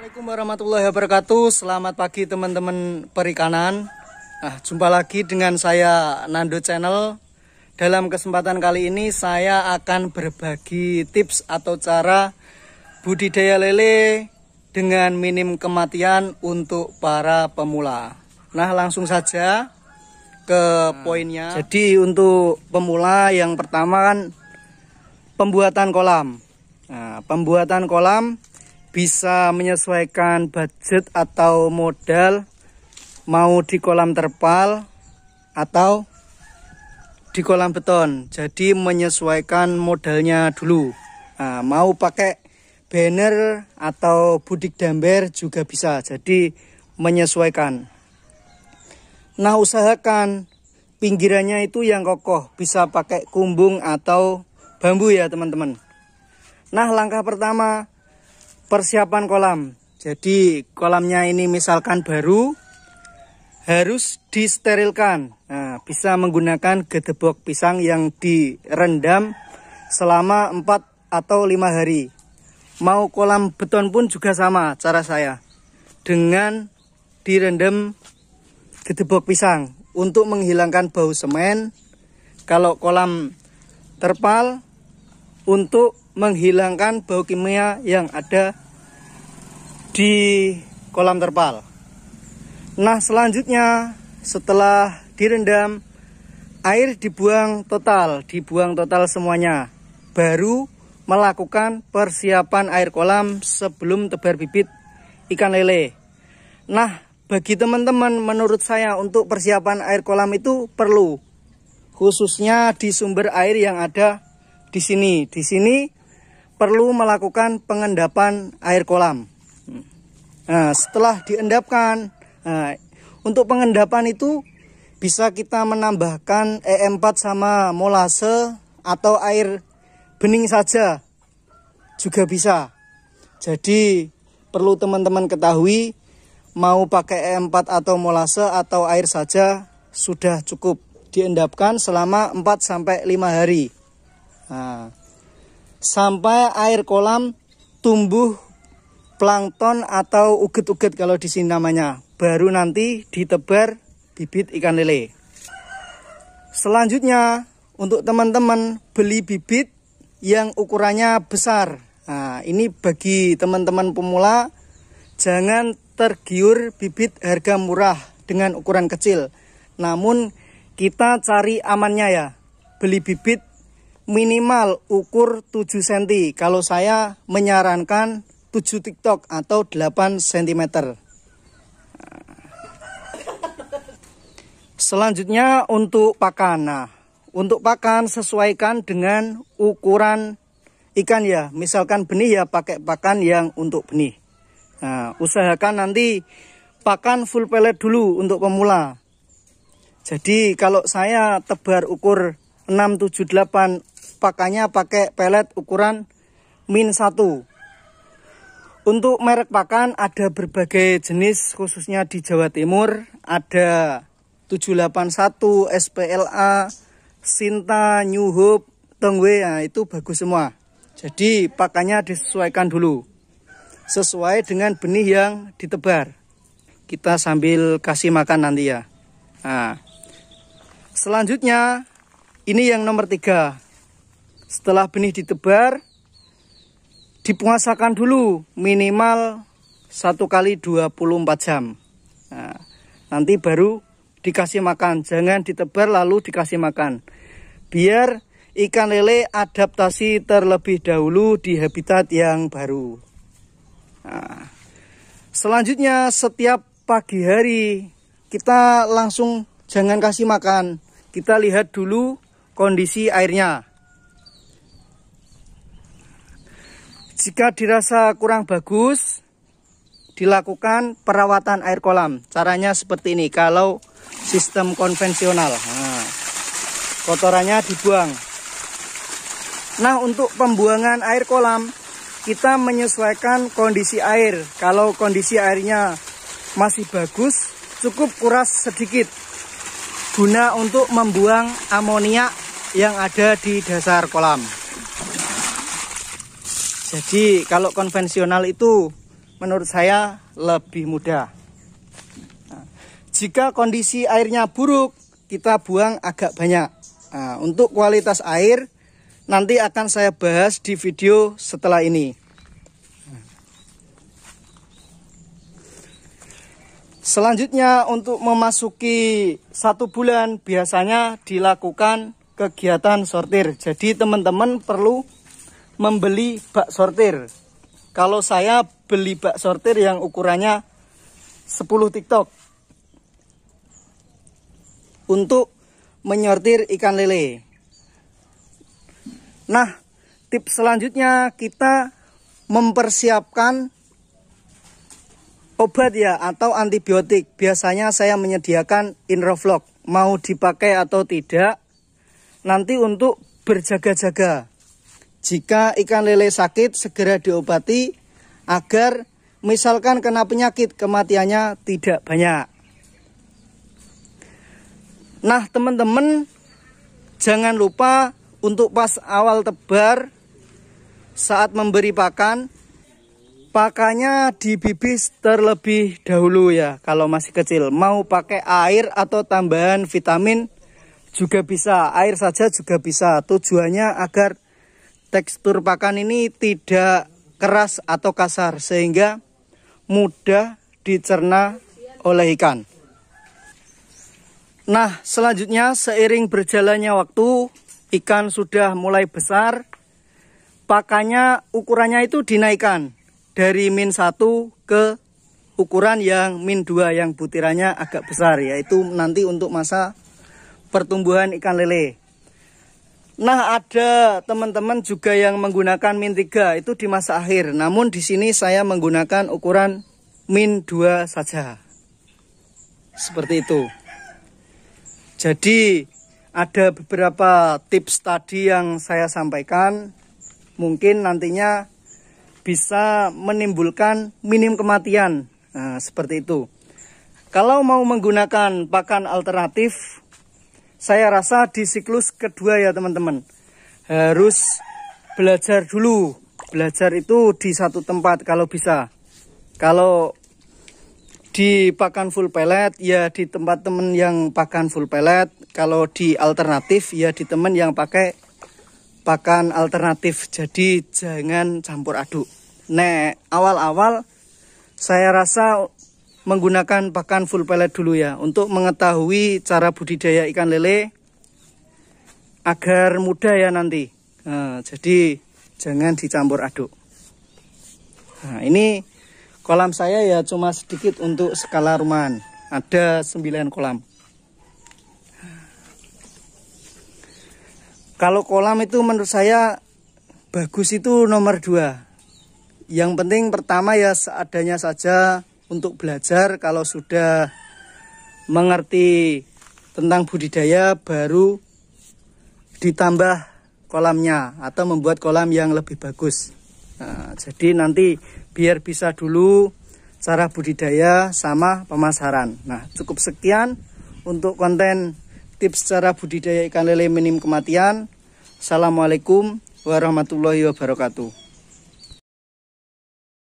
Assalamualaikum warahmatullahi wabarakatuh. Selamat pagi teman-teman perikanan. Jumpa lagi dengan saya Nando Channel. Dalam kesempatan kali ini saya akan berbagi tips atau cara budidaya lele dengan minim kematian untuk para pemula. Langsung saja ke poinnya. Jadi untuk pemula yang pertama kan pembuatan kolam. Pembuatan kolam bisa menyesuaikan budget atau modal, mau di kolam terpal atau di kolam beton. Jadi menyesuaikan modalnya dulu. Mau pakai banner atau budik damber juga bisa. Jadi menyesuaikan. Usahakan pinggirannya itu yang kokoh, bisa pakai kumbung atau bambu ya teman-teman. Langkah pertama, persiapan kolam. Jadi kolamnya ini misalkan baru, harus disterilkan. Bisa menggunakan gedebok pisang yang direndam selama 4 atau 5 hari. Mau kolam beton pun juga sama cara saya, dengan direndam gedebok pisang untuk menghilangkan bau semen. Kalau kolam terpal untuk menghilangkan bau kimia yang ada di kolam terpal. Selanjutnya setelah direndam, air dibuang total semuanya. Baru melakukan persiapan air kolam sebelum tebar bibit ikan lele. Bagi teman-teman, menurut saya untuk persiapan air kolam itu perlu, khususnya di sumber air yang ada di sini. Di sini perlu melakukan pengendapan air kolam. Setelah diendapkan, untuk pengendapan itu bisa kita menambahkan E4 sama molase atau air bening saja juga bisa. Jadi perlu teman-teman ketahui, mau pakai E4 atau molase atau air saja sudah cukup. Diendapkan selama 4-5 hari. Sampai air kolam tumbuh plankton atau uget-uget kalau di sini namanya. Baru nanti ditebar bibit ikan lele. Selanjutnya untuk teman-teman beli bibit yang ukurannya besar. Ini bagi teman-teman pemula, jangan tergiur bibit harga murah dengan ukuran kecil. Namun kita cari amannya ya. Beli bibit minimal ukur 7 cm. Kalau saya menyarankan 7 TikTok atau 8 cm. Selanjutnya untuk pakan. Untuk pakan sesuaikan dengan ukuran ikan ya. Misalkan benih ya pakai pakan yang untuk benih. Usahakan nanti pakan full pellet dulu untuk pemula. Jadi kalau saya tebar ukur 6, 7, 8, pakannya pakai pelet ukuran -1. Untuk merek pakan ada berbagai jenis, khususnya di Jawa Timur. Ada 781, SPLA, Sinta, New Hope, Tongwe, itu bagus semua. Jadi pakannya disesuaikan dulu, sesuai dengan benih yang ditebar. Kita sambil kasih makan nanti ya. Selanjutnya ini yang nomor 3. Setelah benih ditebar, dipuasakan dulu minimal 1 kali 24 jam. Nanti baru dikasih makan. Jangan ditebar lalu dikasih makan. Biar ikan lele adaptasi terlebih dahulu di habitat yang baru. Selanjutnya setiap pagi hari kita langsung jangan kasih makan. Kita lihat dulu kondisi airnya. Jika dirasa kurang bagus, dilakukan perawatan air kolam. Caranya seperti ini kalau sistem konvensional. Kotorannya dibuang. Untuk pembuangan air kolam, kita menyesuaikan kondisi air. Kalau kondisi airnya masih bagus, cukup kuras sedikit. Guna untuk membuang amonia yang ada di dasar kolam. Jadi kalau konvensional itu menurut saya lebih mudah. Nah, jika kondisi airnya buruk, kita buang agak banyak. Nah, untuk kualitas air nanti akan saya bahas di video setelah ini. Selanjutnya, untuk memasuki 1 bulan biasanya dilakukan kegiatan sortir. Jadi teman-teman perlu membeli bak sortir. Kalau saya beli bak sortir yang ukurannya 10 TikTok untuk menyortir ikan lele. Nah, tips selanjutnya kita mempersiapkan obat ya atau antibiotik. Biasanya saya menyediakan Inrofloc, mau dipakai atau tidak nanti untuk berjaga-jaga. Jika ikan lele sakit segera diobati agar misalkan kena penyakit kematiannya tidak banyak. Nah teman-teman, jangan lupa untuk pas awal tebar saat memberi pakan, pakannya dibibis terlebih dahulu ya kalau masih kecil. Mau pakai air atau tambahan vitamin juga bisa, air saja juga bisa. Tujuannya agar tekstur pakan ini tidak keras atau kasar sehingga mudah dicerna oleh ikan. Nah, selanjutnya seiring berjalannya waktu, ikan sudah mulai besar, pakannya ukurannya itu dinaikkan dari min 1 ke ukuran yang min 2 yang butirannya agak besar, yaitu nanti untuk masa pertumbuhan ikan lele. Nah, ada teman-teman juga yang menggunakan min 3 itu di masa akhir. Namun di sini saya menggunakan ukuran min 2 saja. Seperti itu. Jadi ada beberapa tips tadi yang saya sampaikan, mungkin nantinya bisa menimbulkan minim kematian. Nah, seperti itu. Kalau mau menggunakan pakan alternatif, saya rasa di siklus kedua ya teman-teman, harus belajar dulu. Belajar itu di satu tempat kalau bisa. Kalau di pakan full pellet ya di tempat temen yang pakan full pellet. Kalau di alternatif ya di temen yang pakai pakan alternatif. Jadi jangan campur aduk. Nah, awal-awal saya rasa menggunakan pakan full pellet dulu ya, untuk mengetahui cara budidaya ikan lele agar mudah ya nanti. Nah, jadi jangan dicampur aduk. Nah, ini kolam saya ya cuma sedikit untuk skala rumahan. Ada 9 kolam. Kalau kolam itu menurut saya bagus itu nomor 2. Yang penting pertama ya seadanya saja untuk belajar. Kalau sudah mengerti tentang budidaya baru ditambah kolamnya atau membuat kolam yang lebih bagus. Nah, jadi nanti biar bisa dulu cara budidaya sama pemasaran. Nah, cukup sekian untuk konten tips cara budidaya ikan lele minim kematian. Assalamualaikum warahmatullahi wabarakatuh.